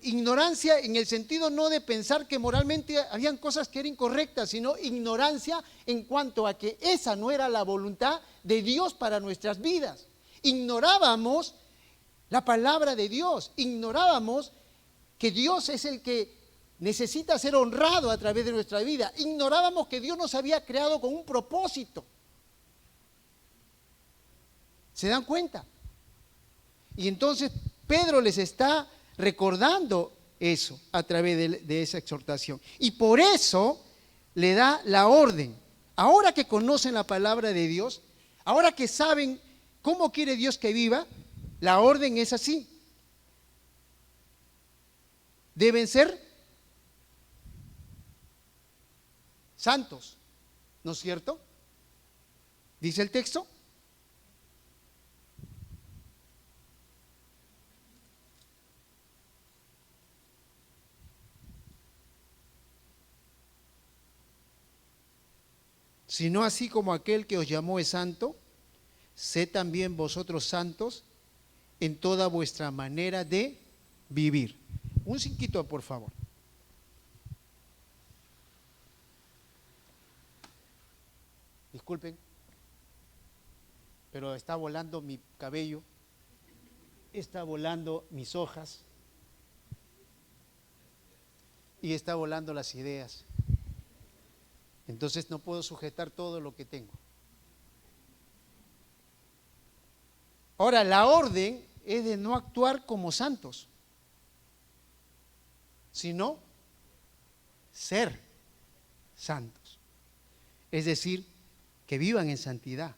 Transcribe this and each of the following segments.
ignorancia en el sentido no de pensar que moralmente habían cosas que eran incorrectas, sino ignorancia en cuanto a que esa no era la voluntad de Dios para nuestras vidas. Ignorábamos la palabra de Dios, ignorábamos que Dios es el que necesita ser honrado a través de nuestra vida, ignorábamos que Dios nos había creado con un propósito. ¿Se dan cuenta? Y entonces Pedro les está recordando eso a través de esa exhortación. Y por eso le da la orden. Ahora que conocen la palabra de Dios, ahora que saben cómo quiere Dios que viva, la orden es así. Deben ser santos, ¿no es cierto? Dice el texto. Sino así como aquel que os llamó es santo, sed también vosotros santos en toda vuestra manera de vivir. Un cinquito, por favor. Disculpen, pero está volando mi cabello, está volando mis hojas y está volando las ideas. Entonces no puedo sujetar todo lo que tengo. Ahora, la orden es de no actuar como santos, sino ser santos. Es decir, que vivan en santidad.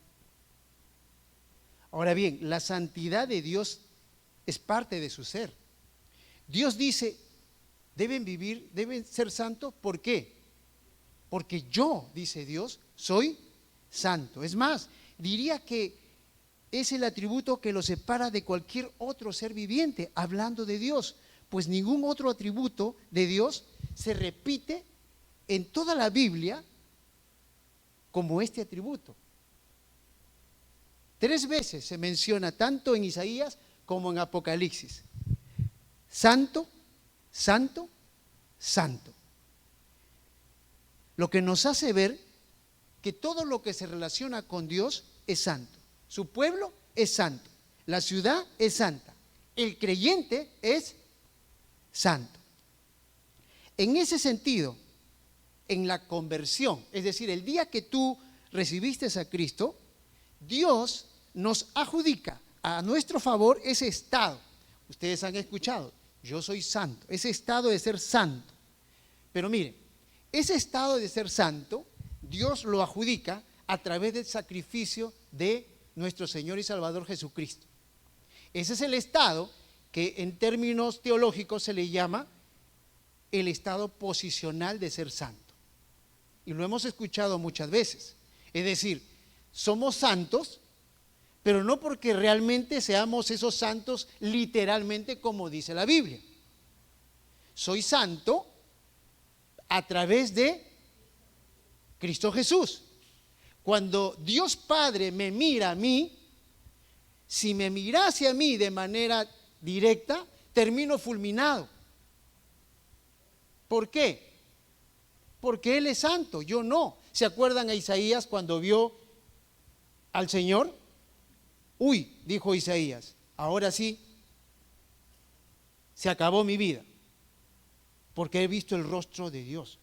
Ahora bien, la santidad de Dios es parte de su ser. Dios dice, deben vivir, deben ser santos, ¿por qué? Porque yo, dice Dios, soy santo. Es más, diría que es el atributo que lo separa de cualquier otro ser viviente, hablando de Dios, pues ningún otro atributo de Dios se repite en toda la Biblia como este atributo. 3 veces se menciona tanto en Isaías como en Apocalipsis. Santo, santo, santo. Lo que nos hace ver que todo lo que se relaciona con Dios es santo. Su pueblo es santo. La ciudad es santa. El creyente es santo. En ese sentido, en la conversión, es decir, el día que tú recibiste a Cristo, Dios nos adjudica a nuestro favor ese estado. Ustedes han escuchado, yo soy santo, ese estado de ser santo. Pero miren, ese estado de ser santo, Dios lo adjudica a través del sacrificio de nuestro Señor y Salvador Jesucristo. Ese es el estado que en términos teológicos se le llama el estado posicional de ser santo. Y lo hemos escuchado muchas veces. Es decir, somos santos, pero no porque realmente seamos esos santos literalmente como dice la Biblia. Soy santo a través de Cristo Jesús. Cuando Dios Padre me mira a mí, si me mirase a mí de manera directa, termino fulminado. ¿Por qué? Porque Él es santo, yo no. ¿Se acuerdan a Isaías cuando vio al Señor? Uy, dijo Isaías, ahora sí, se acabó mi vida, porque he visto el rostro de Dios.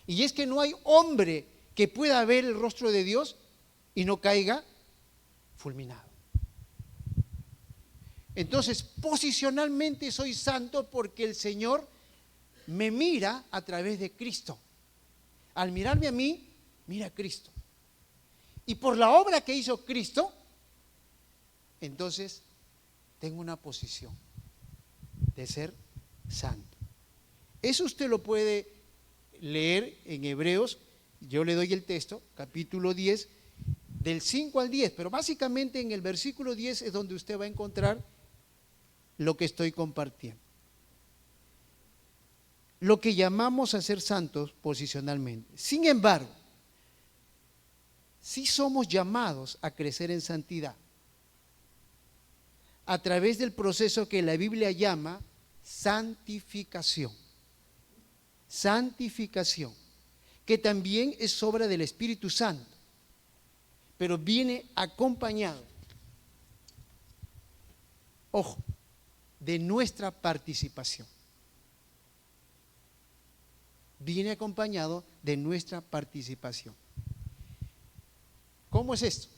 Y es que no hay hombre que pueda ver el rostro de Dios y no caiga fulminado. Entonces, posicionalmente soy santo porque el Señor me mira a través de Cristo. Al mirarme a mí, mira a Cristo. Y por la obra que hizo Cristo, entonces tengo una posición de ser santo. Eso usted lo puede leer en Hebreos, yo le doy el texto, capítulo 10, del 5 al 10, pero básicamente en el versículo 10 es donde usted va a encontrar lo que estoy compartiendo. Lo que llamamos a ser santos posicionalmente. Sin embargo, sí somos llamados a crecer en santidad a través del proceso que la Biblia llama santificación. Santificación, que también es obra del Espíritu Santo, pero viene acompañado, ojo, de nuestra participación. Viene acompañado de nuestra participación. ¿Cómo es esto?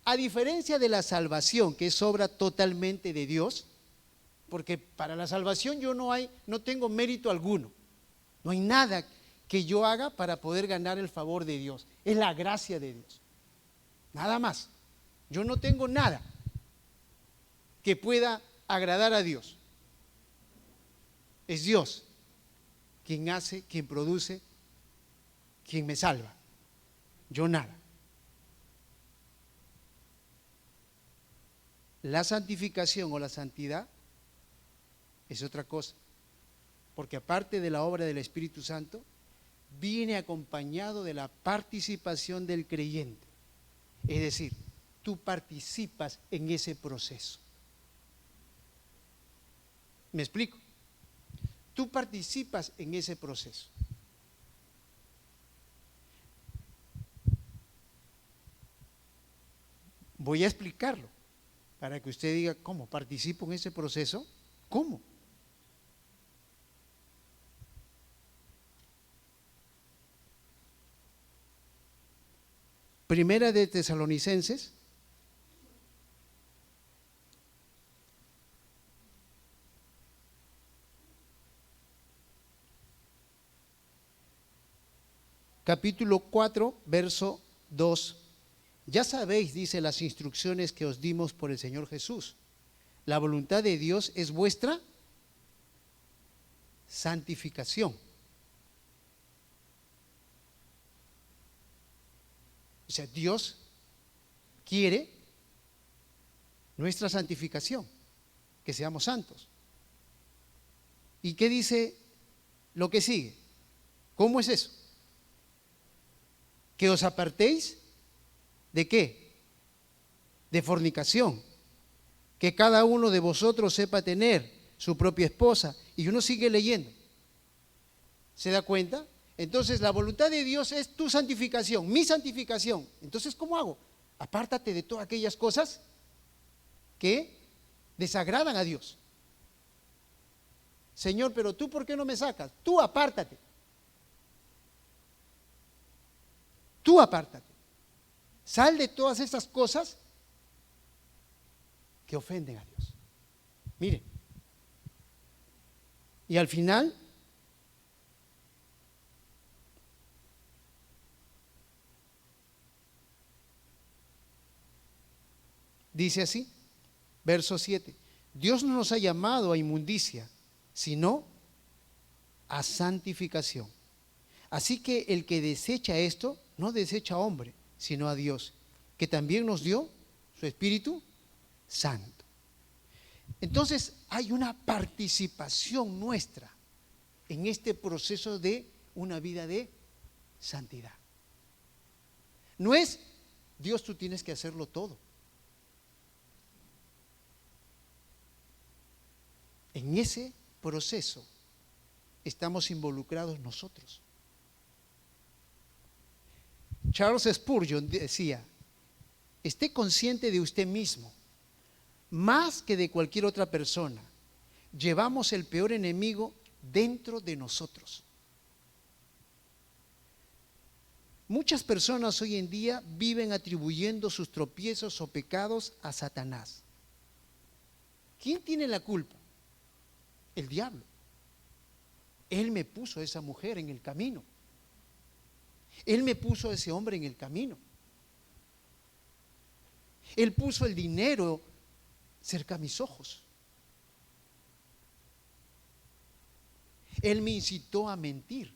A diferencia de la salvación, que es obra totalmente de Dios, porque para la salvación yo no tengo mérito alguno. No hay nada que yo haga para poder ganar el favor de Dios. Es la gracia de Dios. Nada más. Yo no tengo nada que pueda agradar a Dios. Es Dios quien hace, quien produce, quien me salva. Yo nada. La santificación o la santidad es otra cosa. Porque aparte de la obra del Espíritu Santo, viene acompañado de la participación del creyente. Es decir, tú participas en ese proceso. ¿Me explico? Tú participas en ese proceso. Voy a explicarlo para que usted diga, ¿cómo participo en ese proceso? ¿Cómo? Primera de Tesalonicenses, capítulo 4, verso 2. Ya sabéis, dice, las instrucciones que os dimos por el Señor Jesús. La voluntad de Dios es vuestra santificación. O sea, Dios quiere nuestra santificación, que seamos santos. ¿Y qué dice lo que sigue? ¿Cómo es eso? Que os apartéis ¿de qué? De fornicación. Que cada uno de vosotros sepa tener su propia esposa. Y uno sigue leyendo. ¿Se da cuenta? Entonces la voluntad de Dios es tu santificación, mi santificación. Entonces, ¿cómo hago? Apártate de todas aquellas cosas que desagradan a Dios. Señor, pero tú ¿por qué no me sacas? Tú apártate. Tú apártate. Sal de todas esas cosas que ofenden a Dios. Miren. Y al final dice así, verso 7. Dios no nos ha llamado a inmundicia, sino a santificación. Así que el que desecha esto, no desecha a hombre, sino a Dios, que también nos dio su Espíritu Santo. Entonces hay una participación nuestra en este proceso de una vida de santidad. No es, Dios, tú tienes que hacerlo todo. En ese proceso estamos involucrados nosotros. Charles Spurgeon decía, esté consciente de usted mismo, más que de cualquier otra persona. Llevamos el peor enemigo dentro de nosotros. Muchas personas hoy en día viven atribuyendo sus tropiezos o pecados a Satanás. ¿Quién tiene la culpa? El diablo. Él me puso a esa mujer en el camino. Él me puso a ese hombre en el camino. Él puso el dinero cerca a mis ojos. Él me incitó a mentir.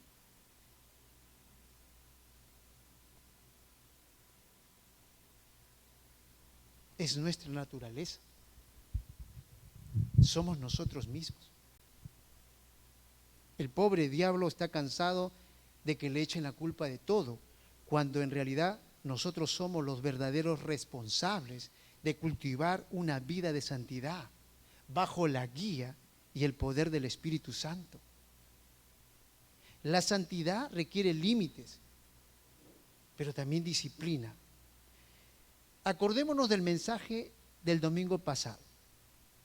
Es nuestra naturaleza. Somos nosotros mismos. El pobre diablo está cansado de que le echen la culpa de todo, cuando en realidad nosotros somos los verdaderos responsables de cultivar una vida de santidad bajo la guía y el poder del Espíritu Santo. La santidad requiere límites, pero también disciplina. Acordémonos del mensaje del domingo pasado.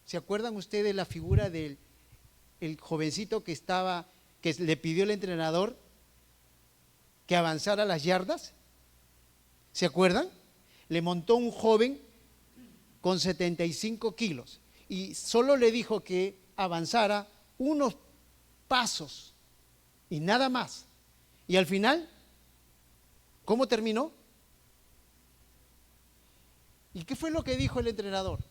¿Se acuerdan ustedes la figura del jovencito que le pidió el entrenador que avanzara las yardas? ¿Se acuerdan? Le montó un joven con 75 kilos y solo le dijo que avanzara unos pasos y nada más. Y al final, ¿cómo terminó? ¿Y qué fue lo que dijo el entrenador?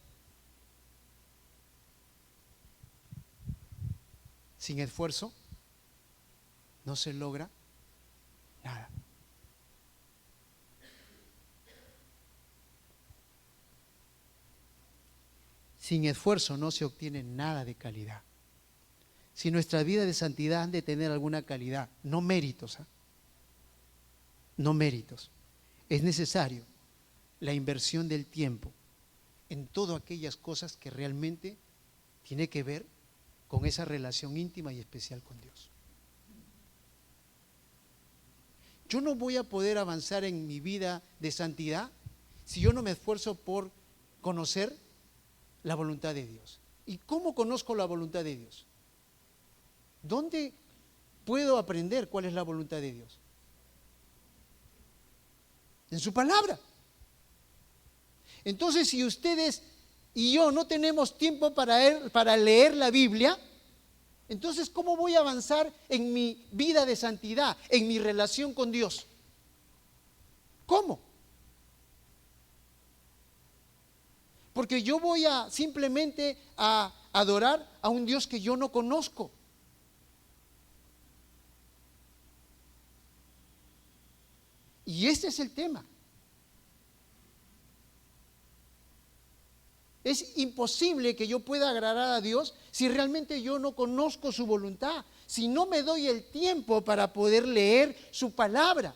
Sin esfuerzo no se logra nada. Sin esfuerzo no se obtiene nada de calidad. Si nuestra vida de santidad han de tener alguna calidad, no méritos, no méritos, es necesario la inversión del tiempo en todas aquellas cosas que realmente tiene que ver con esa relación íntima y especial con Dios. Yo no voy a poder avanzar en mi vida de santidad si yo no me esfuerzo por conocer la voluntad de Dios. ¿Y cómo conozco la voluntad de Dios? ¿Dónde puedo aprender cuál es la voluntad de Dios? En su palabra. Entonces, si ustedes y yo no tenemos tiempo para leer la Biblia, entonces, ¿cómo voy a avanzar en mi vida de santidad, en mi relación con Dios? ¿Cómo? Porque yo voy a simplemente a adorar a un Dios que yo no conozco. Y este es el tema. Es imposible que yo pueda agradar a Dios si realmente yo no conozco su voluntad, si no me doy el tiempo para poder leer su palabra,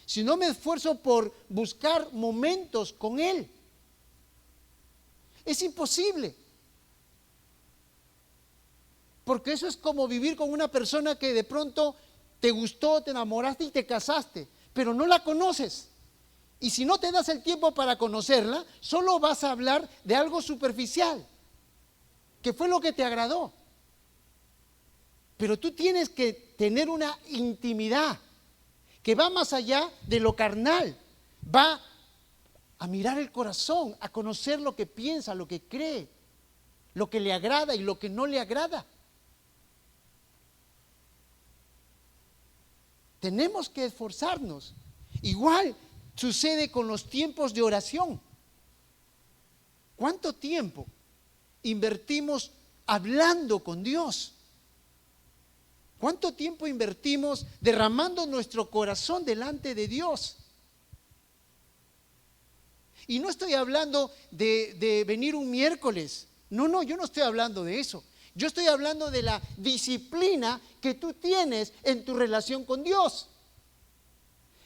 si no me esfuerzo por buscar momentos con Él. Es imposible. Porque eso es como vivir con una persona que de pronto te gustó, te enamoraste y te casaste, pero no la conoces. Y si no te das el tiempo para conocerla, solo vas a hablar de algo superficial, que fue lo que te agradó. Pero tú tienes que tener una intimidad que va más allá de lo carnal, va a mirar el corazón, a conocer lo que piensa, lo que cree, lo que le agrada y lo que no le agrada. Tenemos que esforzarnos. Igual sucede con los tiempos de oración. ¿Cuánto tiempo invertimos hablando con Dios? ¿Cuánto tiempo invertimos derramando nuestro corazón delante de Dios? Y no estoy hablando de venir un miércoles. No, yo no estoy hablando de eso. Yo estoy hablando de la disciplina que tú tienes en tu relación con Dios.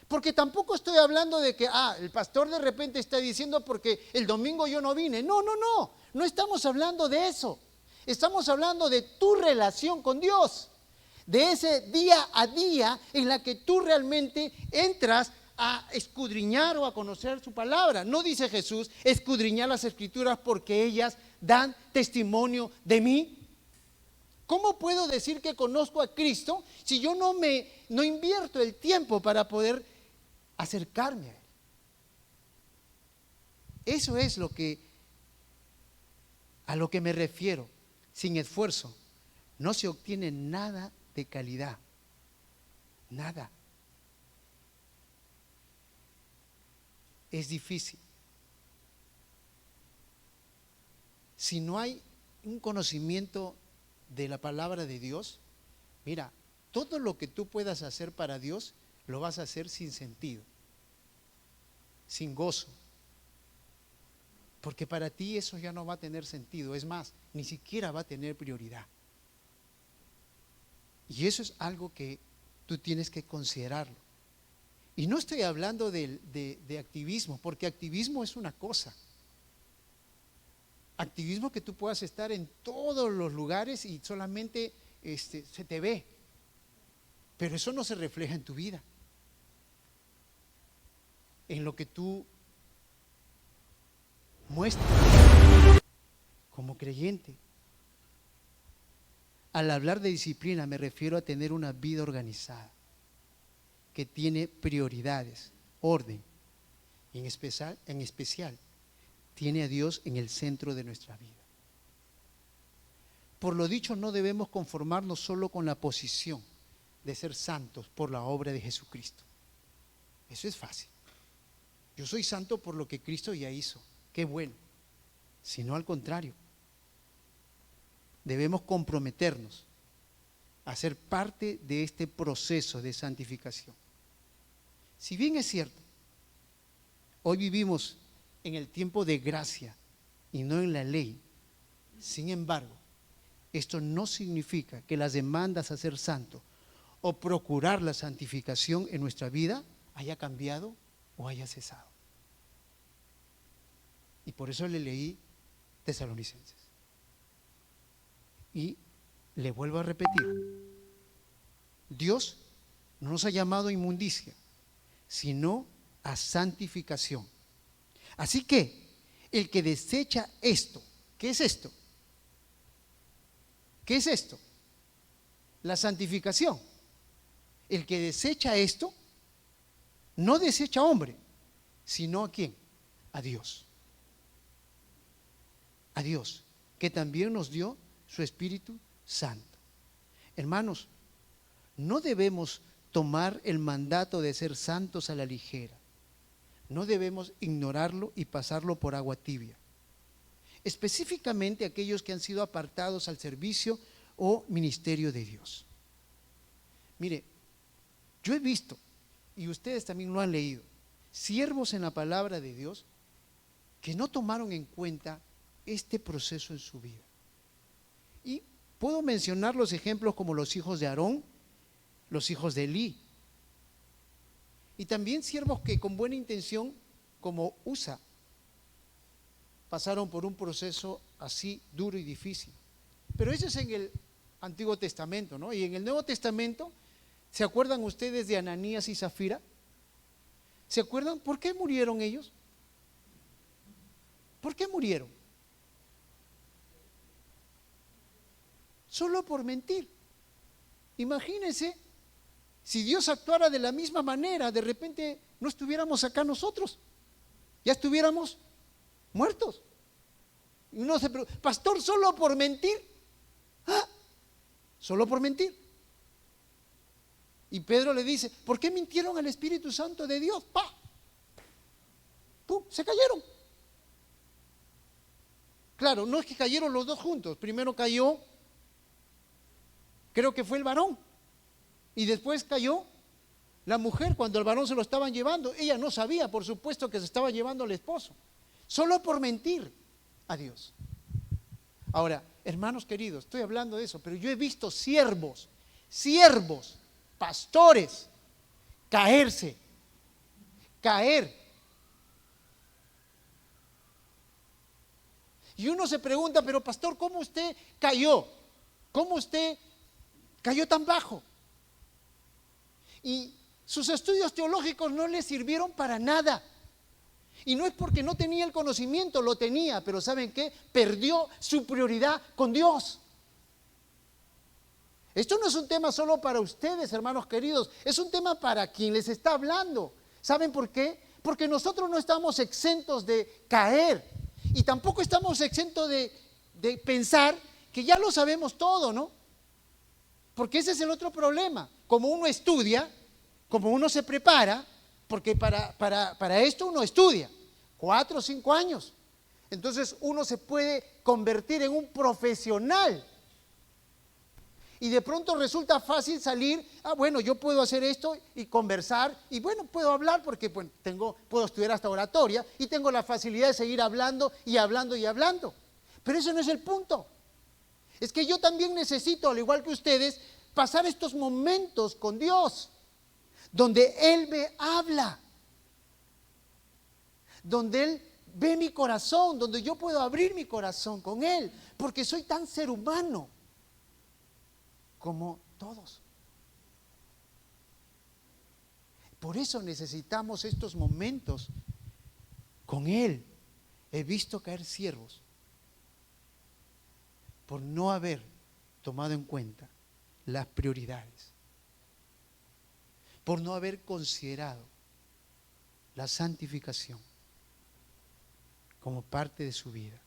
Porque tampoco estoy hablando de que, el pastor de repente está diciendo porque el domingo yo no vine. No estamos hablando de eso. Estamos hablando de tu relación con Dios, de ese día a día en la que tú realmente entras a escudriñar o a conocer su palabra. No dice Jesús, escudriñar las escrituras porque ellas dan testimonio de mí. ¿Cómo puedo decir que conozco a Cristo si yo no invierto el tiempo para poder acercarme a Él? Eso es a lo que me refiero. Sin esfuerzo no se obtiene nada de calidad. Nada. Es difícil. Si no hay un conocimiento de la palabra de Dios, mira, todo lo que tú puedas hacer para Dios, lo vas a hacer sin sentido, sin gozo. Porque para ti eso ya no va a tener sentido, es más, ni siquiera va a tener prioridad. Y eso es algo que tú tienes que considerarlo. Y no estoy hablando de activismo, porque activismo es una cosa. activismo que tú puedas estar en todos los lugares y solamente se te ve, pero eso no se refleja en tu vida, en lo que tú muestras como creyente. Al hablar de disciplina me refiero a tener una vida organizada, que tiene prioridades, orden, y en especial tiene a Dios en el centro de nuestra vida. Por lo dicho, no debemos conformarnos solo con la posición de ser santos por la obra de Jesucristo. Eso es fácil. Yo soy santo por lo que Cristo ya hizo. Qué bueno. Sino al contrario, debemos comprometernos a ser parte de este proceso de santificación. Si bien es cierto, hoy vivimos en el tiempo de gracia y no en la ley, sin embargo, esto no significa que las demandas a ser santo o procurar la santificación en nuestra vida haya cambiado o haya cesado. Y por eso le leí Tesalonicenses. Y le vuelvo a repetir, Dios no nos ha llamado a inmundicia, sino a santificación. Así que el que desecha esto, ¿qué es esto? ¿Qué es esto? La santificación. El que desecha esto, no desecha a hombre, sino ¿a quién? A Dios. A Dios, que también nos dio su Espíritu Santo. Hermanos, no debemos tomar el mandato de ser santos a la ligera. No debemos ignorarlo y pasarlo por agua tibia. Específicamente aquellos que han sido apartados al servicio o ministerio de Dios. Mire, yo he visto, y ustedes también lo han leído, siervos en la palabra de Dios que no tomaron en cuenta este proceso en su vida. Y puedo mencionar los ejemplos como los hijos de Aarón, los hijos de Elí, y también siervos que con buena intención, como Usa, pasaron por un proceso así duro y difícil. Pero eso es en el Antiguo Testamento, ¿no? Y en el Nuevo Testamento, ¿se acuerdan ustedes de Ananías y Zafira? ¿Se acuerdan por qué murieron ellos? ¿Por qué murieron? Solo por mentir. Imagínense, si Dios actuara de la misma manera, de repente no estuviéramos acá nosotros, ya estuviéramos muertos. Y uno se pregunta, pastor, ¿solo por mentir? ¿Ah? ¿Solo por mentir? Y Pedro le dice, ¿por qué mintieron al Espíritu Santo de Dios? ¡Pah! ¡Pum! Se cayeron. Claro, no es que cayeron los dos juntos. Primero cayó, creo que fue el varón. Y después cayó la mujer cuando el varón se lo estaban llevando. Ella no sabía, por supuesto, que se estaba llevando al esposo. Solo por mentir a Dios. Ahora, hermanos queridos, estoy hablando de eso, pero yo he visto siervos, pastores, caer. Y uno se pregunta, pero pastor, ¿cómo usted cayó? ¿Cómo usted cayó tan bajo? Y sus estudios teológicos no le sirvieron para nada. Y no es porque no tenía el conocimiento, lo tenía, pero ¿saben qué? Perdió su prioridad con Dios. Esto no es un tema solo para ustedes, hermanos queridos, es un tema para quien les está hablando. ¿Saben por qué? Porque nosotros no estamos exentos de caer y tampoco estamos exentos de pensar que ya lo sabemos todo, ¿no? Porque ese es el otro problema. Como uno estudia, como uno se prepara, porque para esto uno estudia 4 o 5 años. Entonces uno se puede convertir en un profesional. Y de pronto resulta fácil salir, bueno, yo puedo hacer esto y conversar, y bueno, puedo hablar porque puedo estudiar hasta oratoria y tengo la facilidad de seguir hablando y hablando y hablando. Pero ese no es el punto. Es que yo también necesito, al igual que ustedes, pasar estos momentos con Dios, donde Él me habla, donde Él ve mi corazón, donde yo puedo abrir mi corazón con Él, porque soy tan ser humano como todos. Por eso necesitamos estos momentos con Él. He visto caer siervos por no haber tomado en cuenta las prioridades, por no haber considerado la santificación como parte de su vida.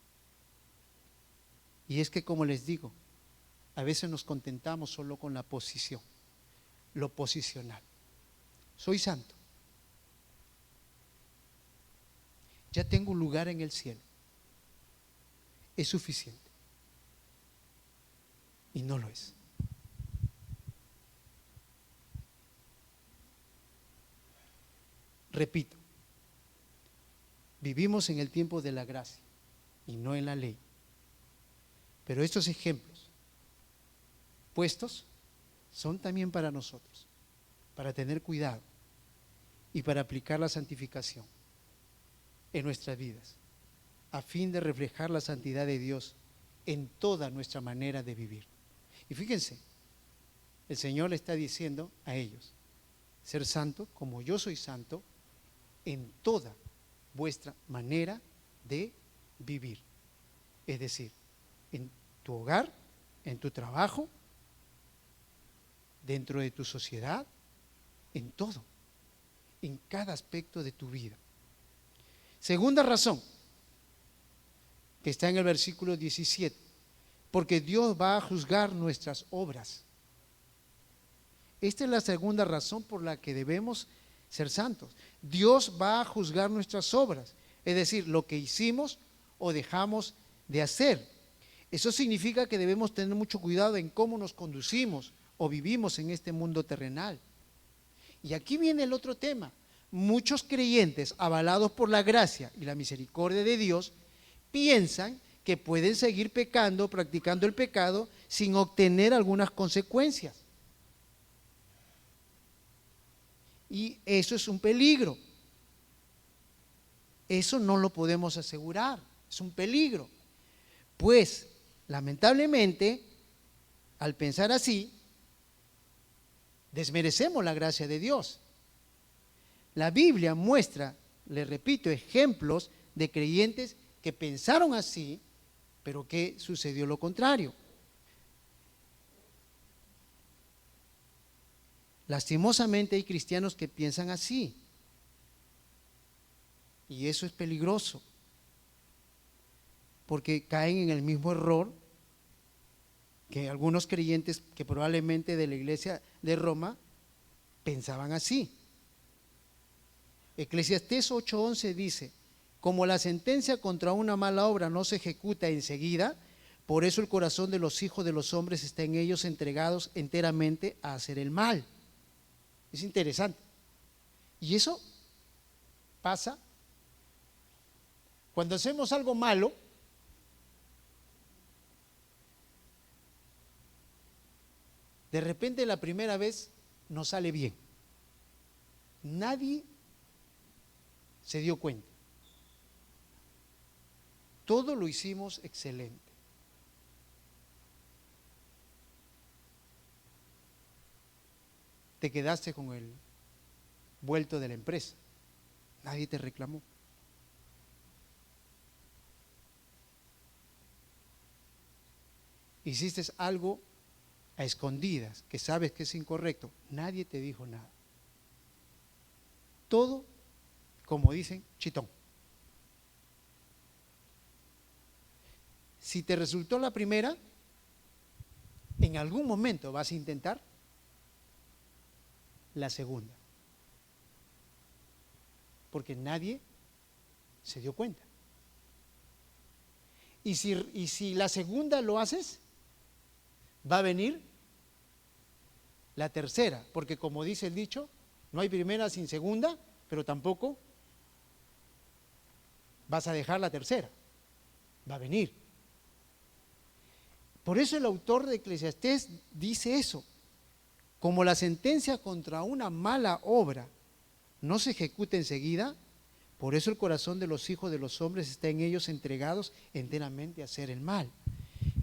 Y es que, como les digo, a veces nos contentamos solo con la posición, lo posicional. Soy santo. Ya tengo un lugar en el cielo. Es suficiente. Y no lo es. Repito, vivimos en el tiempo de la gracia y no en la ley. Pero estos ejemplos puestos son también para nosotros, para tener cuidado y para aplicar la santificación en nuestras vidas, a fin de reflejar la santidad de Dios en toda nuestra manera de vivir. Y fíjense, el Señor le está diciendo a ellos, ser santo como yo soy santo en toda vuestra manera de vivir. Es decir, en tu hogar, en tu trabajo, dentro de tu sociedad, en todo, en cada aspecto de tu vida. Segunda razón, que está en el versículo 17, porque Dios va a juzgar nuestras obras. Esta es la segunda razón por la que debemos ser santos. Dios va a juzgar nuestras obras, es decir, lo que hicimos o dejamos de hacer. Eso significa que debemos tener mucho cuidado en cómo nos conducimos o vivimos en este mundo terrenal. Y aquí viene el otro tema. Muchos creyentes, avalados por la gracia y la misericordia de Dios, piensan que pueden seguir pecando, practicando el pecado, sin obtener algunas consecuencias. Y eso es un peligro. Eso no lo podemos asegurar. Es un peligro. Pues, lamentablemente, al pensar así, desmerecemos la gracia de Dios. La Biblia muestra, le repito, ejemplos de creyentes que pensaron así, pero que sucedió lo contrario. Lastimosamente hay cristianos que piensan así, y eso es peligroso, porque caen en el mismo error que algunos creyentes que probablemente de la iglesia de Roma pensaban así. Eclesiastés 8:11 dice, como la sentencia contra una mala obra no se ejecuta enseguida, por eso el corazón de los hijos de los hombres está en ellos entregados enteramente a hacer el mal. Es interesante. Y eso pasa cuando hacemos algo malo. De repente la primera vez nos sale bien. Nadie se dio cuenta. Todo lo hicimos excelente. Te quedaste con el vuelto de la empresa. Nadie te reclamó. Hiciste algo a escondidas que sabes que es incorrecto. Nadie te dijo nada. Todo, como dicen, chitón. Si te resultó la primera, en algún momento vas a intentar la segunda, porque nadie se dio cuenta. Y si la segunda lo haces, va a venir la tercera, porque como dice el dicho, no hay primera sin segunda, pero tampoco vas a dejar la tercera, va a venir. Por eso el autor de Eclesiastés dice eso. Como la sentencia contra una mala obra no se ejecuta enseguida, Por eso el corazón de los hijos de los hombres está en ellos entregados enteramente a hacer el mal.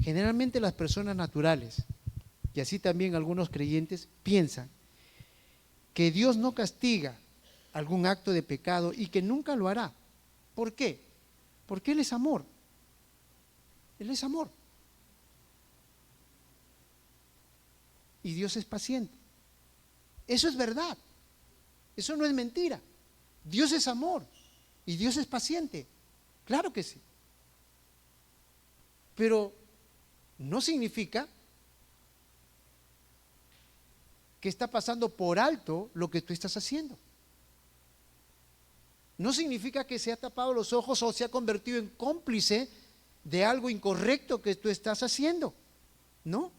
Generalmente las personas naturales, y así también algunos creyentes, piensan que Dios no castiga algún acto de pecado y que nunca lo hará. ¿Por qué? Porque Él es amor. Él es amor. Y Dios es paciente. Eso es verdad. Eso no es mentira. Dios es amor y Dios es paciente. Claro que sí. Pero no significa que está pasando por alto lo que tú estás haciendo. No significa que se ha tapado los ojos o se ha convertido en cómplice de algo incorrecto que tú estás haciendo. No.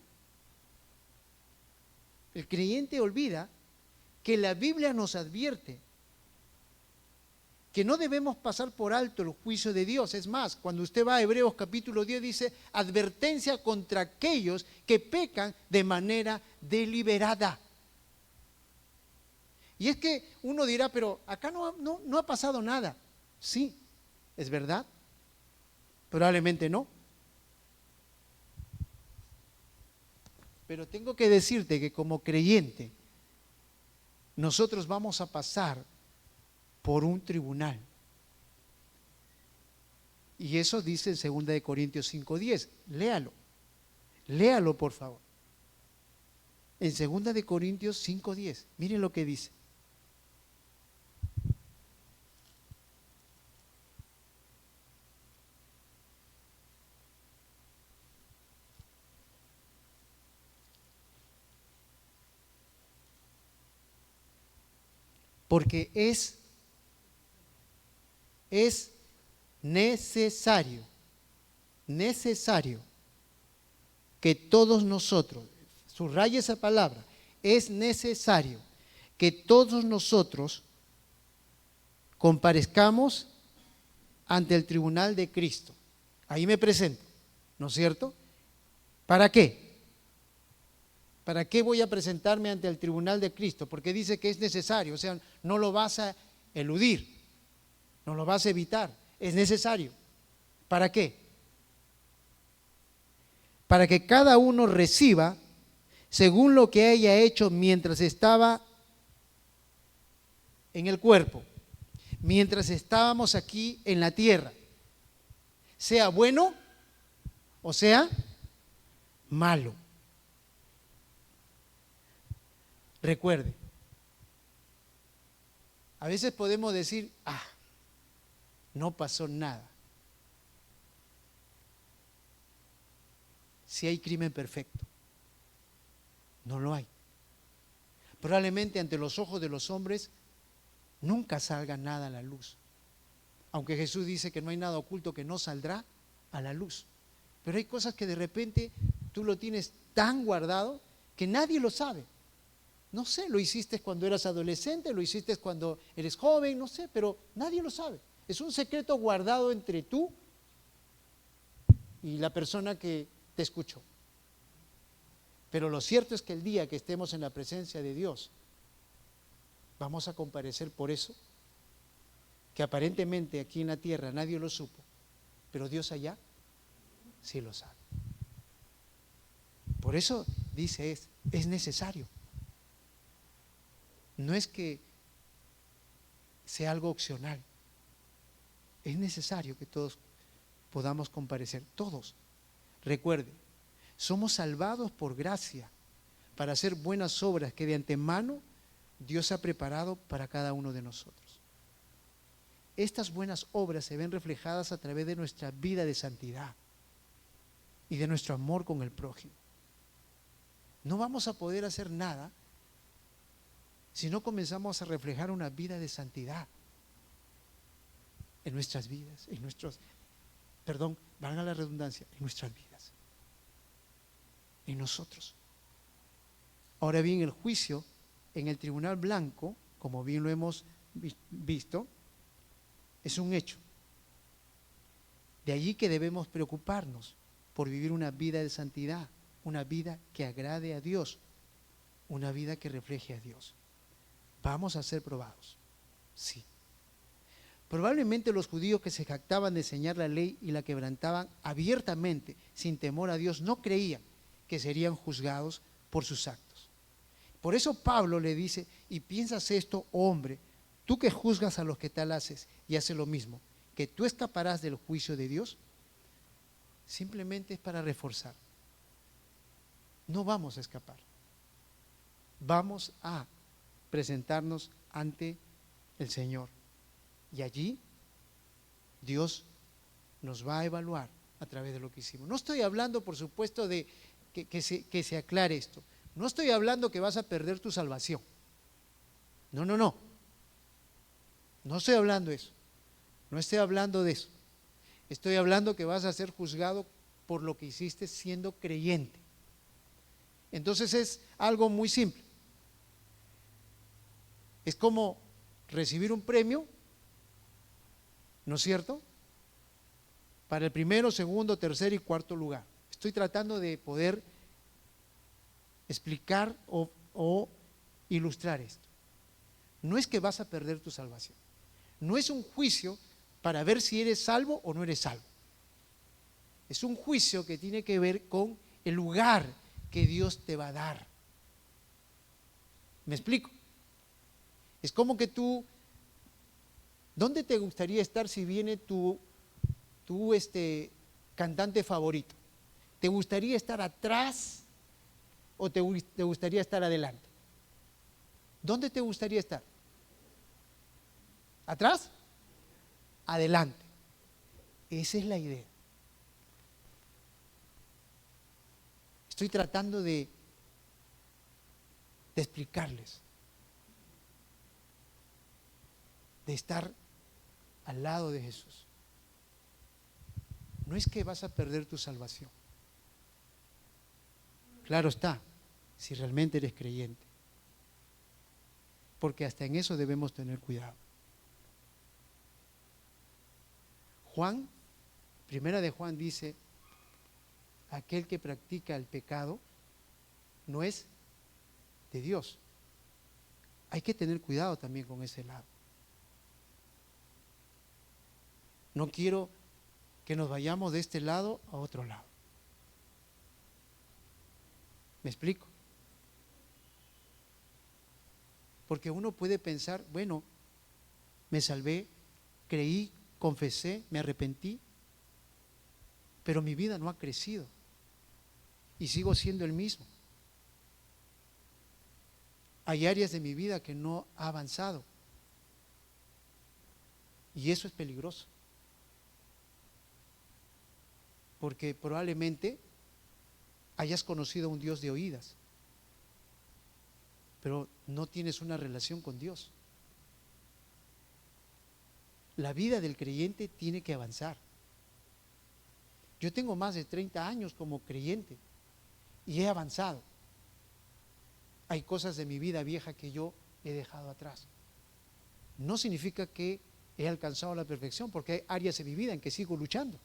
El creyente olvida que la Biblia nos advierte que no debemos pasar por alto el juicio de Dios. Es más, cuando usted va a Hebreos capítulo 10 dice, advertencia contra aquellos que pecan de manera deliberada. Y es que uno dirá, pero acá no ha pasado nada. Sí, es verdad. Probablemente no. Pero tengo que decirte que como creyente, nosotros vamos a pasar por un tribunal. Y eso dice en 2 Corintios 5:10. Léalo. Léalo, por favor. En 2 Corintios 5:10. Miren lo que dice. Porque es necesario que todos nosotros, subraya esa palabra, es necesario que todos nosotros comparezcamos ante el tribunal de Cristo. Ahí me presento, ¿no es cierto? ¿Para qué? ¿Para qué voy a presentarme ante el tribunal de Cristo? Porque dice que es necesario, o sea, no lo vas a eludir, no lo vas a evitar, es necesario. ¿Para qué? Para que cada uno reciba según lo que haya hecho mientras estaba en el cuerpo, mientras estábamos aquí en la tierra, sea bueno o sea malo. Recuerde, a veces podemos decir, no pasó nada. Si hay crimen perfecto, no lo hay. Probablemente ante los ojos de los hombres nunca salga nada a la luz. Aunque Jesús dice que no hay nada oculto que no saldrá a la luz. Pero hay cosas que de repente tú lo tienes tan guardado que nadie lo sabe. No sé, lo hiciste cuando eras adolescente, lo hiciste cuando eres joven, no sé, pero nadie lo sabe. Es un secreto guardado entre tú y la persona que te escuchó. Pero lo cierto es que el día que estemos en la presencia de Dios, vamos a comparecer por eso, que aparentemente aquí en la tierra nadie lo supo, pero Dios allá sí lo sabe. Por eso dice, es necesario. No es que sea algo opcional, es necesario que todos podamos comparecer, todos. Recuerde, somos salvados por gracia para hacer buenas obras que de antemano Dios ha preparado para cada uno de nosotros. Estas buenas obras se ven reflejadas a través de nuestra vida de santidad y de nuestro amor con el prójimo. No vamos a poder hacer nada si no comenzamos a reflejar una vida de santidad en nuestras vidas, valga la redundancia, en nuestras vidas, en nosotros. Ahora bien, el juicio en el tribunal blanco, como bien lo hemos visto, es un hecho. De allí que debemos preocuparnos por vivir una vida de santidad, una vida que agrade a Dios, una vida que refleje a Dios. Vamos a ser probados, sí. Probablemente los judíos que se jactaban de enseñar la ley y la quebrantaban abiertamente, sin temor a Dios, no creían que serían juzgados por sus actos. Por eso Pablo le dice, y piensas esto, hombre, tú que juzgas a los que tal haces y haces lo mismo, que tú escaparás del juicio de Dios. Simplemente es para reforzar. No vamos a escapar. Vamos a presentarnos ante el Señor. Y allí Dios nos va a evaluar a través de lo que hicimos. No estoy hablando, por supuesto, de que se aclare esto. No estoy hablando que vas a perder tu salvación. No. No estoy hablando de eso. No estoy hablando de eso. Estoy hablando que vas a ser juzgado por lo que hiciste siendo creyente. Entonces es algo muy simple. Es como recibir un premio, ¿no es cierto?, para el primero, segundo, tercer y cuarto lugar. Estoy tratando de poder explicar o ilustrar esto. No es que vas a perder tu salvación. No es un juicio para ver si eres salvo o no eres salvo. Es un juicio que tiene que ver con el lugar que Dios te va a dar. ¿Me explico? Es como que tú, ¿dónde te gustaría estar si viene tu cantante favorito? ¿Te gustaría estar atrás o te gustaría estar adelante? ¿Dónde te gustaría estar? ¿Atrás? Adelante. Esa es la idea. Estoy tratando de explicarles, de estar al lado de Jesús. No es que vas a perder tu salvación. Claro está, si realmente eres creyente. Porque hasta en eso debemos tener cuidado. Primera de Juan dice, aquel que practica el pecado no es de Dios. Hay que tener cuidado también con ese lado. No quiero que nos vayamos de este lado a otro lado. ¿Me explico? Porque uno puede pensar, bueno, me salvé, creí, confesé, me arrepentí, pero mi vida no ha crecido y sigo siendo el mismo. Hay áreas de mi vida que no ha avanzado y eso es peligroso, porque probablemente hayas conocido a un Dios de oídas, pero no tienes una relación con Dios. La vida del creyente tiene que avanzar. Yo tengo más de 30 años como creyente y he avanzado. Hay cosas de mi vida vieja que yo he dejado atrás. No significa que he alcanzado la perfección, porque hay áreas de mi vida en que sigo luchando.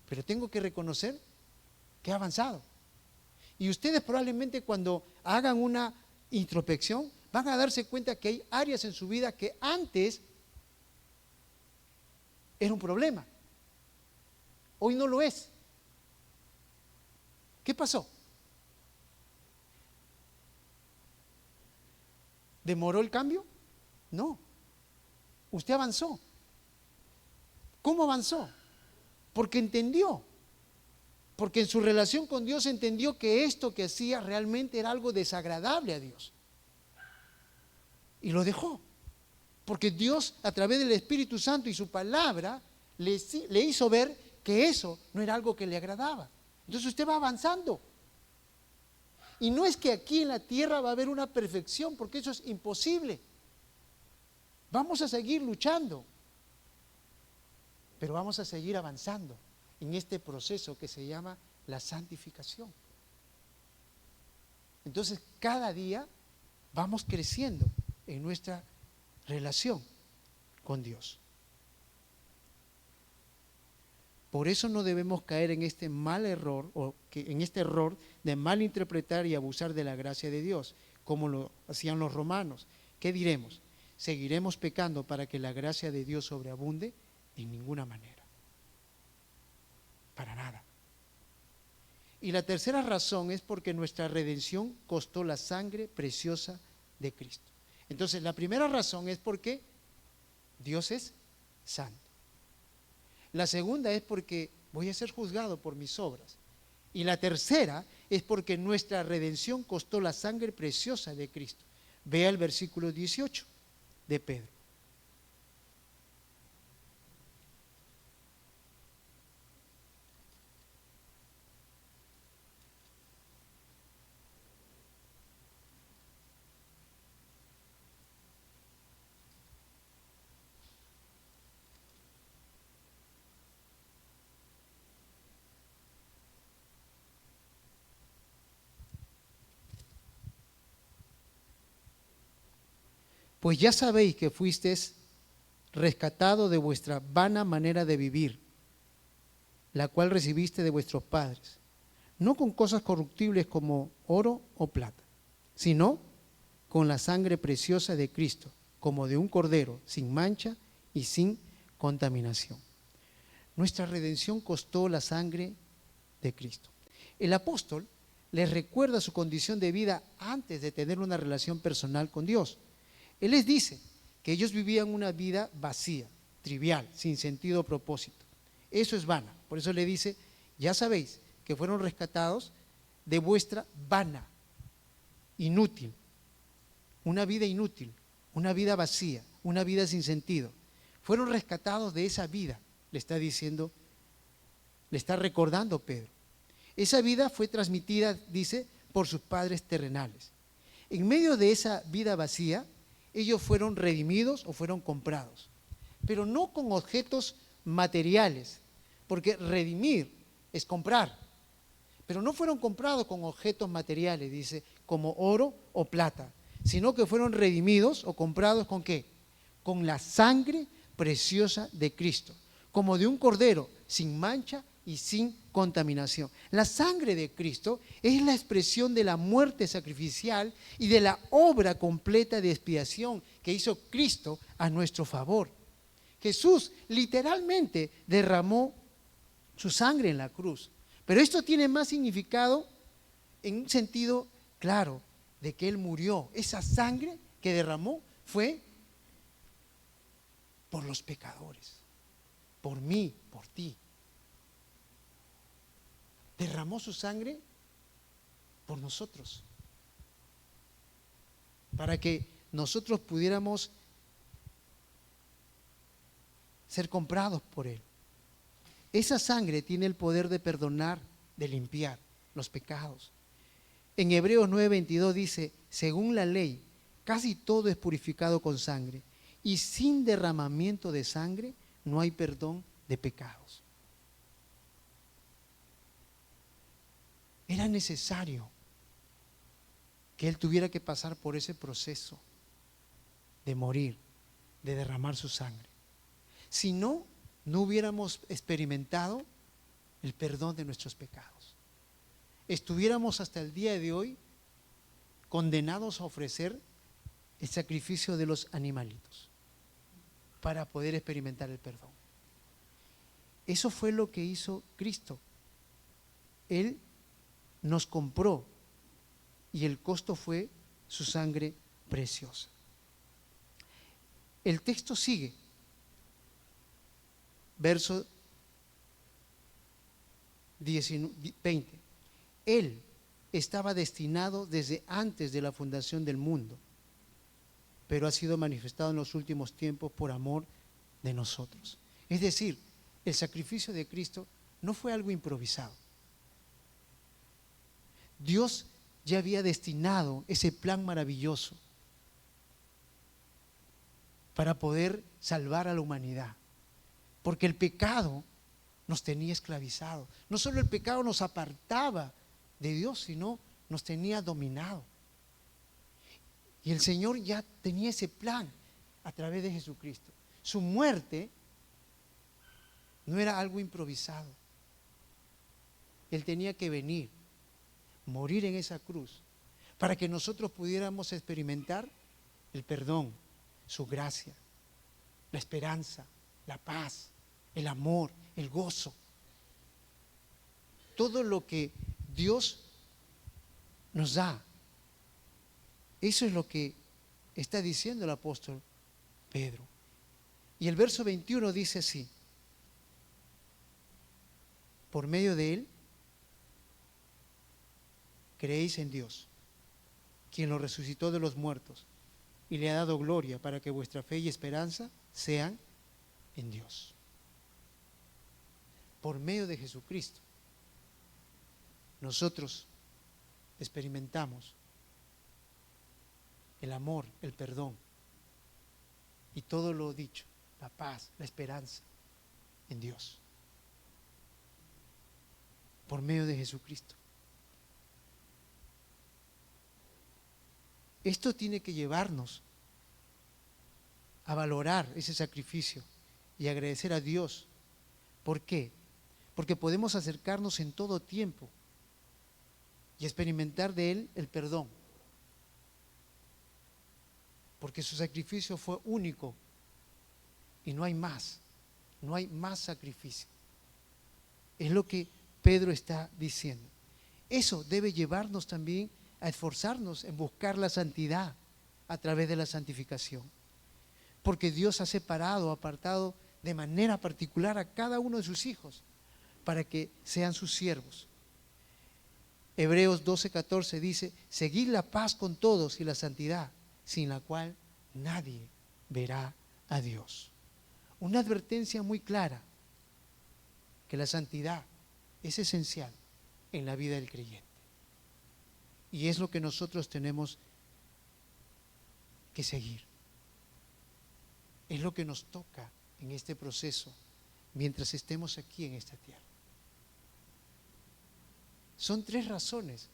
Pero tengo que reconocer que he avanzado. Y ustedes probablemente cuando hagan una introspección van a darse cuenta que hay áreas en su vida que antes era un problema. Hoy no lo es. ¿Qué pasó? ¿Demoró el cambio? No. Usted avanzó. ¿Cómo avanzó? Porque entendió. Porque en su relación con Dios entendió que esto que hacía realmente era algo desagradable a Dios. Y lo dejó. Porque Dios, a través del Espíritu Santo y su palabra, le hizo ver que eso no era algo que le agradaba. Entonces usted va avanzando. Y no es que aquí en la tierra va a haber una perfección, porque eso es imposible. Vamos a seguir luchando, pero vamos a seguir avanzando en este proceso que se llama la santificación. Entonces, cada día vamos creciendo en nuestra relación con Dios. Por eso no debemos caer en este mal error, en este error de malinterpretar y abusar de la gracia de Dios, como lo hacían los romanos. ¿Qué diremos? ¿seguiremos pecando para que la gracia de Dios sobreabunde? En ninguna manera. Para nada. Y la tercera razón es porque nuestra redención costó la sangre preciosa de Cristo. Entonces, la primera razón es porque Dios es santo. La segunda es porque voy a ser juzgado por mis obras. Y la tercera es porque nuestra redención costó la sangre preciosa de Cristo. Vea el versículo 18 de Pedro. Pues ya sabéis que fuisteis rescatado de vuestra vana manera de vivir, la cual recibiste de vuestros padres, no con cosas corruptibles como oro o plata, sino con la sangre preciosa de Cristo, como de un cordero, sin mancha y sin contaminación. Nuestra redención costó la sangre de Cristo. El apóstol les recuerda su condición de vida antes de tener una relación personal con Dios. Él les dice que ellos vivían una vida vacía, trivial, sin sentido o propósito. Eso es vana. Por eso le dice, ya sabéis que fueron rescatados de vuestra vana, inútil, una vida vacía, una vida sin sentido. Fueron rescatados de esa vida, le está diciendo, le está recordando Pedro. Esa vida fue transmitida, dice, por sus padres terrenales. En medio de esa vida vacía, ellos fueron redimidos o fueron comprados, pero no con objetos materiales, porque redimir es comprar, pero no fueron comprados con objetos materiales, dice, como oro o plata, sino que fueron redimidos o comprados ¿con qué? Con la sangre preciosa de Cristo, como de un cordero sin mancha y sin contaminación. La sangre de Cristo es la expresión de la muerte sacrificial y de la obra completa de expiación que hizo Cristo a nuestro favor. Jesús literalmente derramó su sangre en la cruz, pero esto tiene más significado en un sentido claro de que Él murió. Esa sangre que derramó fue por los pecadores, por mí, por ti. Derramó su sangre por nosotros, para que nosotros pudiéramos ser comprados por Él. Esa sangre tiene el poder de perdonar, de limpiar los pecados. En Hebreos 9:22 dice, según la ley, casi todo es purificado con sangre, y sin derramamiento de sangre no hay perdón de pecados. Era necesario que Él tuviera que pasar por ese proceso de morir, de derramar su sangre. Si no, no hubiéramos experimentado el perdón de nuestros pecados. Estuviéramos hasta el día de hoy condenados a ofrecer el sacrificio de los animalitos para poder experimentar el perdón. Eso fue lo que hizo Cristo. Él nos compró y el costo fue su sangre preciosa. El texto sigue, verso 20. Él estaba destinado desde antes de la fundación del mundo, pero ha sido manifestado en los últimos tiempos por amor de nosotros. Es decir, el sacrificio de Cristo no fue algo improvisado. Dios ya había destinado ese plan maravilloso para poder salvar a la humanidad, porque el pecado nos tenía esclavizados. No solo el pecado nos apartaba de Dios, sino nos tenía dominado. Y el Señor ya tenía ese plan a través de Jesucristo. Su muerte no era algo improvisado. Él tenía que venir, morir en esa cruz, para que nosotros pudiéramos experimentar el perdón, su gracia, la esperanza, la paz, el amor, el gozo. Todo lo que Dios nos da. Eso es lo que está diciendo el apóstol Pedro. Y el verso 21 dice así: por medio de él creéis en Dios, quien lo resucitó de los muertos y le ha dado gloria, para que vuestra fe y esperanza sean en Dios. Por medio de Jesucristo nosotros experimentamos el amor, el perdón y todo lo dicho, la paz, la esperanza en Dios. Por medio de Jesucristo. Esto tiene que llevarnos a valorar ese sacrificio y agradecer a Dios. ¿Por qué? Porque podemos acercarnos en todo tiempo y experimentar de Él el perdón. Porque su sacrificio fue único y no hay más sacrificio. Es lo que Pedro está diciendo. Eso debe llevarnos también a esforzarnos en buscar la santidad a través de la santificación. Porque Dios ha separado, apartado de manera particular a cada uno de sus hijos para que sean sus siervos. Hebreos 12:14 dice: seguid la paz con todos y la santidad, sin la cual nadie verá a Dios. Una advertencia muy clara que la santidad es esencial en la vida del creyente. Y es lo que nosotros tenemos que seguir. Es lo que nos toca en este proceso mientras estemos aquí en esta tierra. Son 3 razones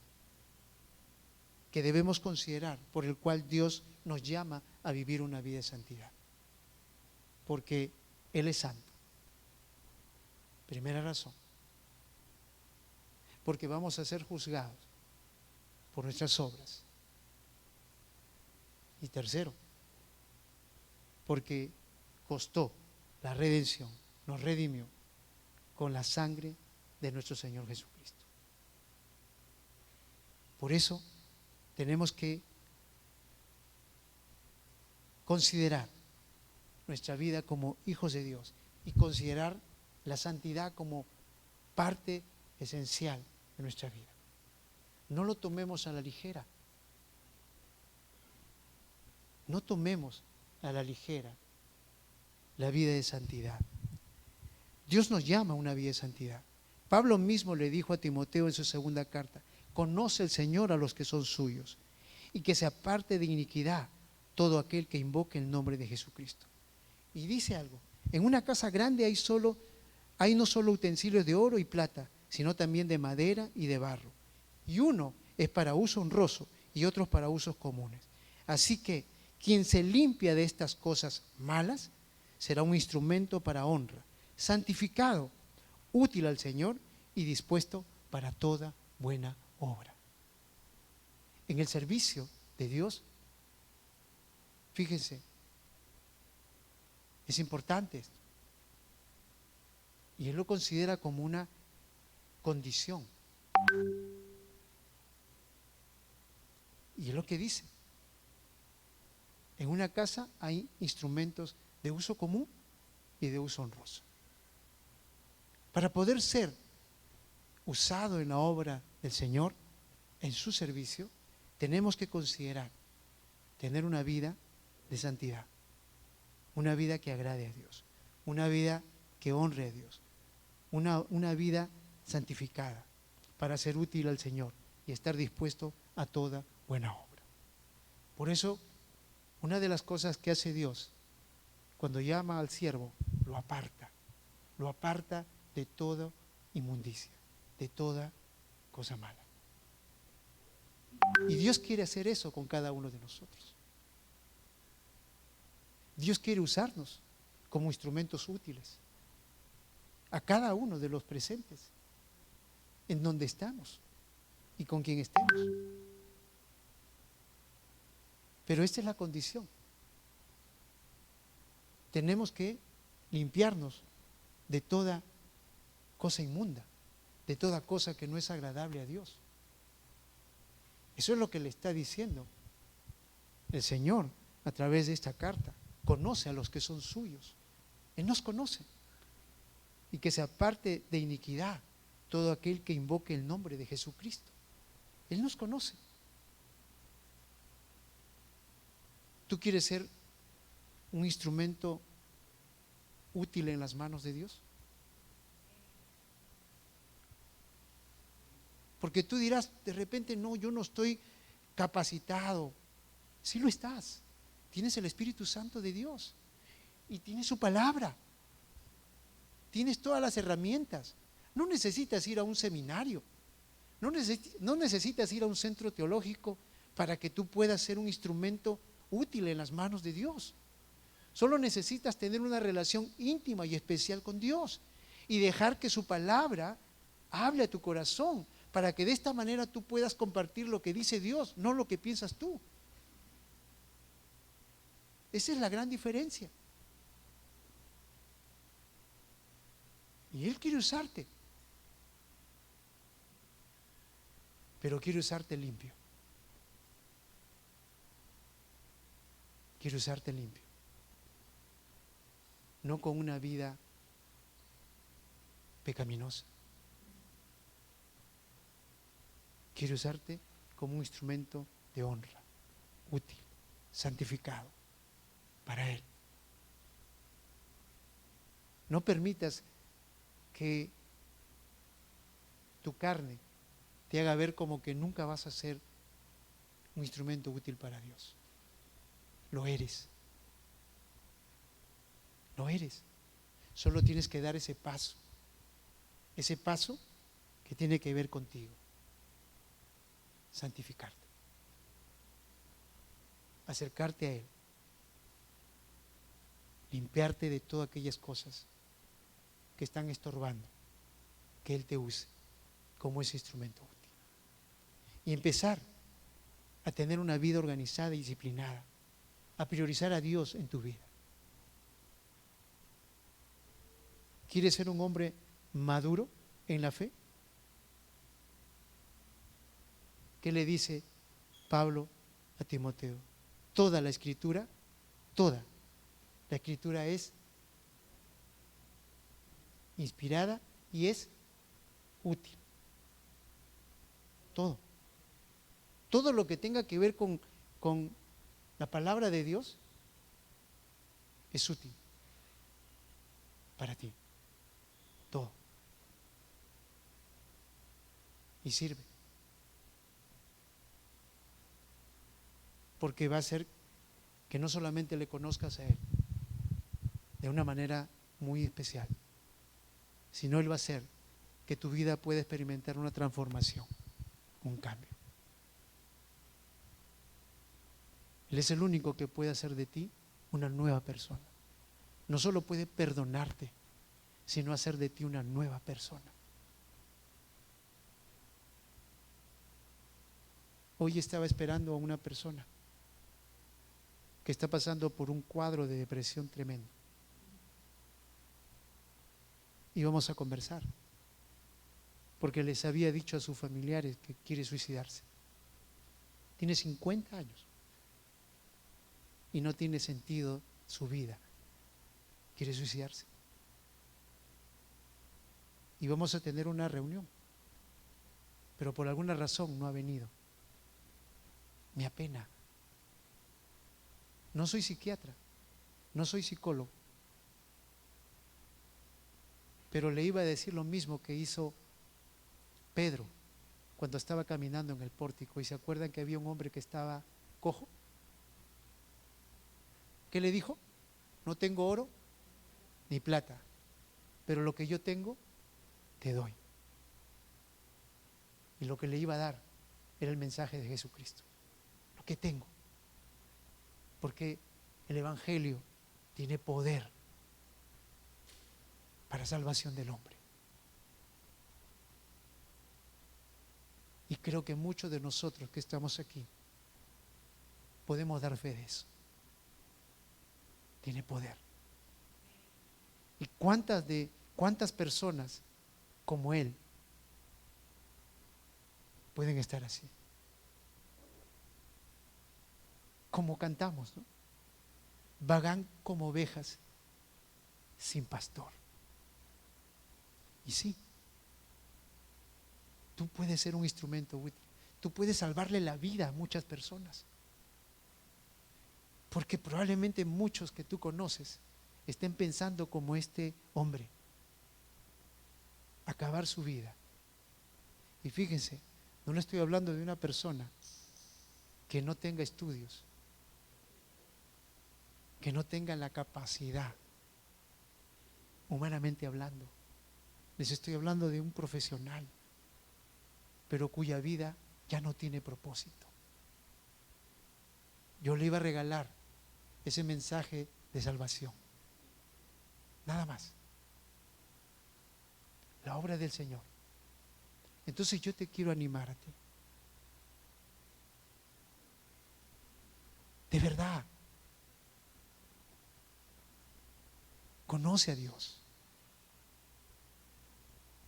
que debemos considerar por el cual Dios nos llama a vivir una vida de santidad. Porque Él es santo. Primera razón. Porque vamos a ser juzgados por nuestras obras. Y tercero, porque costó la redención, nos redimió con la sangre de nuestro Señor Jesucristo. Por eso tenemos que considerar nuestra vida como hijos de Dios y considerar la santidad como parte esencial de nuestra vida. No lo tomemos a la ligera. No tomemos a la ligera la vida de santidad. Dios nos llama a una vida de santidad. Pablo mismo le dijo a Timoteo en su segunda carta: conoce el Señor a los que son suyos, y que se aparte de iniquidad todo aquel que invoque el nombre de Jesucristo. Y dice algo: en una casa grande hay no solo utensilios de oro y plata, sino también de madera y de barro. Y uno es para uso honroso y otros para usos comunes. Así que quien se limpia de estas cosas malas será un instrumento para honra, santificado, útil al Señor y dispuesto para toda buena obra. En el servicio de Dios, fíjense, es importante esto. Y Él lo considera como una condición. Y es lo que dice. En una casa hay instrumentos de uso común y de uso honroso. Para poder ser usado en la obra del Señor, en su servicio, tenemos que considerar tener una vida de santidad, una vida que agrade a Dios, una vida que honre a Dios, una vida santificada para ser útil al Señor y estar dispuesto a toda buena obra. Por eso, una de las cosas que hace Dios cuando llama al siervo, lo aparta de toda inmundicia, de toda cosa mala. Y Dios quiere hacer eso con cada uno de nosotros. Dios quiere usarnos como instrumentos útiles a cada uno de los presentes, en donde estamos y con quien estemos. Pero esta es la condición, tenemos que limpiarnos de toda cosa inmunda, de toda cosa que no es agradable a Dios. Eso es lo que le está diciendo el Señor a través de esta carta. Conoce a los que son suyos. Él nos conoce. Y que se aparte de iniquidad todo aquel que invoque el nombre de Jesucristo. Él nos conoce. ¿Tú quieres ser un instrumento útil en las manos de Dios? Porque tú dirás de repente, no, yo no estoy capacitado. Sí lo estás. Tienes el Espíritu Santo de Dios y tienes su palabra. Tienes todas las herramientas. No necesitas ir a un seminario. No necesitas ir a un centro teológico para que tú puedas ser un instrumento útil en las manos de Dios. Solo necesitas tener una relación íntima y especial con Dios y dejar que su palabra hable a tu corazón para que de esta manera tú puedas compartir lo que dice Dios, no lo que piensas tú. Esa es la gran diferencia. Y Él quiere usarte, pero quiere usarte limpio. Quiere usarte limpio. No con una vida pecaminosa. Quiere usarte como un instrumento de honra, útil, santificado para Él. No permitas que tu carne te haga ver como que nunca vas a ser un instrumento útil para Dios. Lo eres. Lo eres. Solo tienes que dar ese paso. Ese paso que tiene que ver contigo. Santificarte. Acercarte a Él. Limpiarte de todas aquellas cosas que están estorbando, que Él te use como ese instrumento útil. Y empezar a tener una vida organizada y disciplinada, a priorizar a Dios en tu vida. ¿Quieres ser un hombre maduro en la fe? ¿Qué le dice Pablo a Timoteo? Toda la Escritura, toda la Escritura es inspirada y es útil. Todo. Todo lo que tenga que ver con la palabra de Dios es útil para ti. Todo. Y sirve. Porque va a hacer que no solamente le conozcas a Él de una manera muy especial, sino Él va a hacer que tu vida pueda experimentar una transformación, un cambio. Él es el único que puede hacer de ti una nueva persona. No solo puede perdonarte, sino hacer de ti una nueva persona. Hoy estaba esperando a una persona que está pasando por un cuadro de depresión tremendo. Y vamos a conversar, porque les había dicho a sus familiares que quiere suicidarse. Tiene 50 años y no tiene sentido su vida. Quiere suicidarse. Y vamos a tener una reunión, pero por alguna razón no ha venido. Me apena. No soy psiquiatra, no soy psicólogo, pero le iba a decir lo mismo que hizo Pedro cuando estaba caminando en el pórtico. ¿Y se acuerdan que había un hombre que estaba cojo? ¿Qué le dijo? No tengo oro ni plata, pero lo que yo tengo te doy. Y lo que le iba a dar era el mensaje de Jesucristo. Lo que tengo. Porque el Evangelio tiene poder para salvación del hombre. Y creo que muchos de nosotros que estamos aquí podemos dar fe de eso. Tiene poder. ¿Y cuántas personas como Él pueden estar así? Como cantamos, ¿no? Vagan como ovejas sin pastor. Y sí, tú puedes ser un instrumento útil. Tú puedes salvarle la vida a muchas personas. Porque probablemente muchos que tú conoces estén pensando como este hombre, acabar su vida. Y fíjense, no le estoy hablando de una persona que no tenga estudios, que no tenga la capacidad, humanamente hablando. Les estoy hablando de un profesional, pero cuya vida ya no tiene propósito. Yo le iba a regalar ese mensaje de salvación. Nada más. La obra del Señor. Entonces yo te quiero animar a ti. De verdad. Conoce a Dios.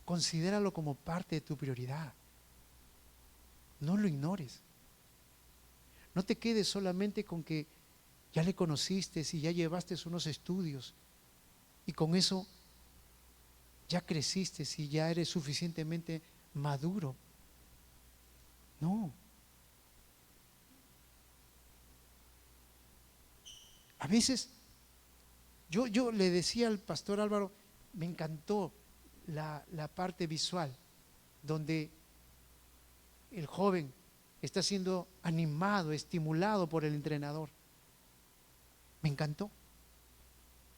Considéralo como parte de tu prioridad. No lo ignores. No te quedes solamente con que ya le conociste y ya llevaste unos estudios y con eso ya creciste y ya eres suficientemente maduro. No. A veces yo le decía al pastor Álvaro, me encantó la parte visual donde el joven está siendo animado, estimulado por el entrenador. Me encantó.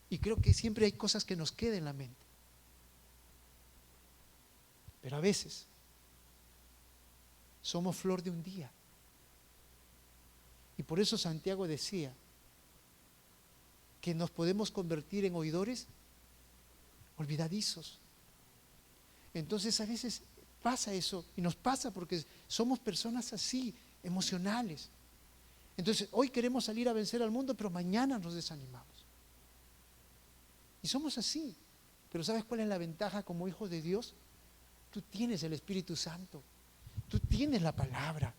Y creo que siempre hay cosas que nos quedan en la mente. Pero a veces somos flor de un día. Y por eso Santiago decía que nos podemos convertir en oidores olvidadizos. Entonces a veces pasa eso, y nos pasa porque somos personas así, emocionales. Entonces hoy queremos salir a vencer al mundo, pero mañana nos desanimamos. Y somos así. Pero ¿sabes cuál es la ventaja como hijo de Dios? Tú tienes el Espíritu Santo, tú tienes la palabra,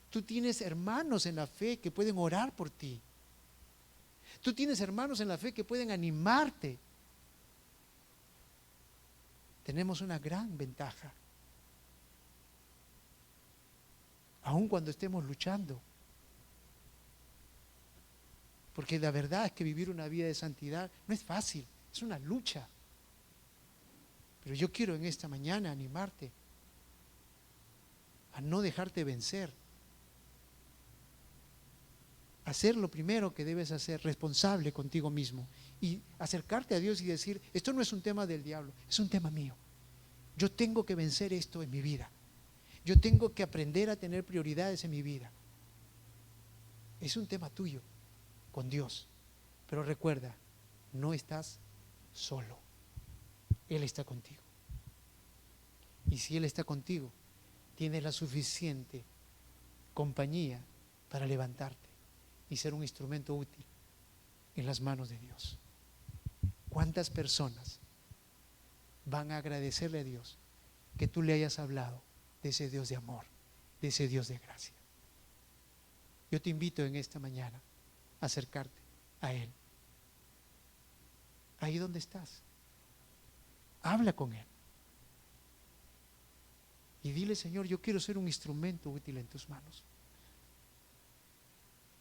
tú tienes hermanos en la fe que pueden orar por ti, tú tienes hermanos en la fe que pueden animarte. Tenemos una gran ventaja, aun cuando estemos luchando, porque la verdad es que vivir una vida de santidad no es fácil, es una lucha. Pero yo quiero en esta mañana animarte a no dejarte vencer, a hacer lo primero que debes hacer, responsable contigo mismo, y acercarte a Dios y decir, esto no es un tema del diablo, es un tema mío. Yo tengo que vencer esto en mi vida. Yo tengo que aprender a tener prioridades en mi vida. Es un tema tuyo con Dios. Pero recuerda, no estás solo. Él está contigo. Y si Él está contigo, tienes la suficiente compañía para levantarte y ser un instrumento útil en las manos de Dios. ¿Cuántas personas van a agradecerle a Dios que tú le hayas hablado de ese Dios de amor, de ese Dios de gracia? Yo te invito en esta mañana a acercarte a Él. Ahí donde estás, habla con Él y dile, Señor, yo quiero ser un instrumento útil en tus manos.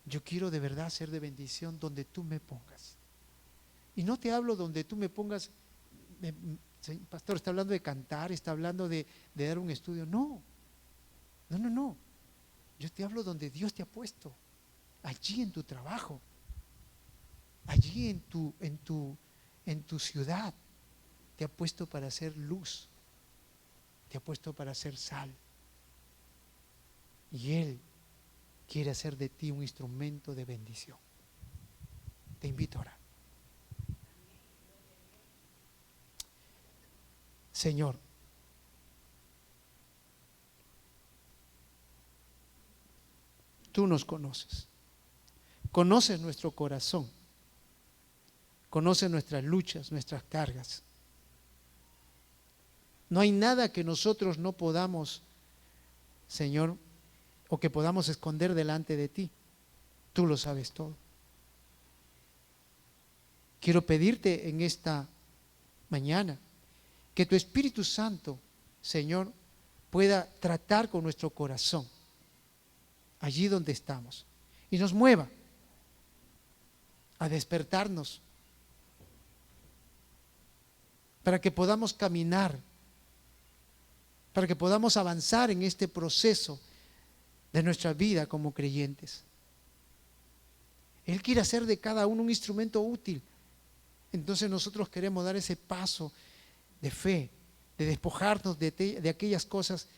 Yo quiero de verdad ser de bendición donde tú me pongas. Y no te hablo donde tú me pongas, pastor, está hablando de cantar, está hablando de dar un estudio. No. Yo te hablo donde Dios te ha puesto. Allí en tu trabajo. Allí en tu ciudad. Te ha puesto para hacer luz. Te ha puesto para hacer sal. Y Él quiere hacer de ti un instrumento de bendición. Te invito a orar. Señor, tú nos conoces. Conoces nuestro corazón. Conoce nuestras luchas, nuestras cargas. No hay nada que nosotros no podamos, Señor, o que podamos esconder delante de ti. Tú lo sabes todo. Quiero pedirte en esta mañana que tu Espíritu Santo, Señor, pueda tratar con nuestro corazón, allí donde estamos, y nos mueva a despertarnos para que podamos caminar, para que podamos avanzar en este proceso de nuestra vida como creyentes. Él quiere hacer de cada uno un instrumento útil. Entonces nosotros queremos dar ese paso de fe, de despojarnos de aquellas cosas,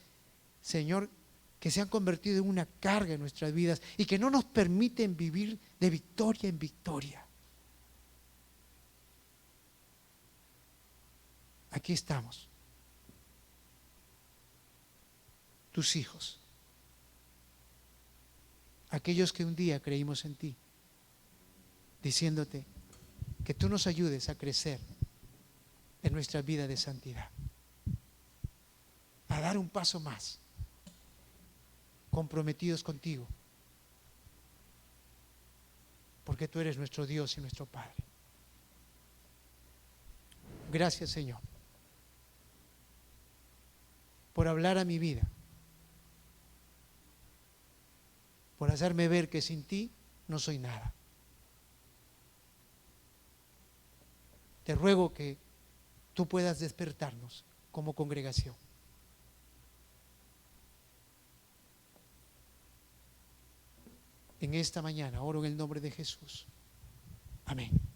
Señor, que se han convertido en una carga en nuestras vidas y que no nos permiten vivir de victoria en victoria. Aquí estamos, tus hijos, aquellos que un día creímos en ti, diciéndote que tú nos ayudes a crecer en nuestra vida de santidad, a dar un paso más, comprometidos contigo, porque tú eres nuestro Dios y nuestro Padre. Gracias, Señor, por hablar a mi vida, por hacerme ver que sin ti no soy nada. Te ruego que tú puedas despertarnos como congregación. En esta mañana oro en el nombre de Jesús. Amén.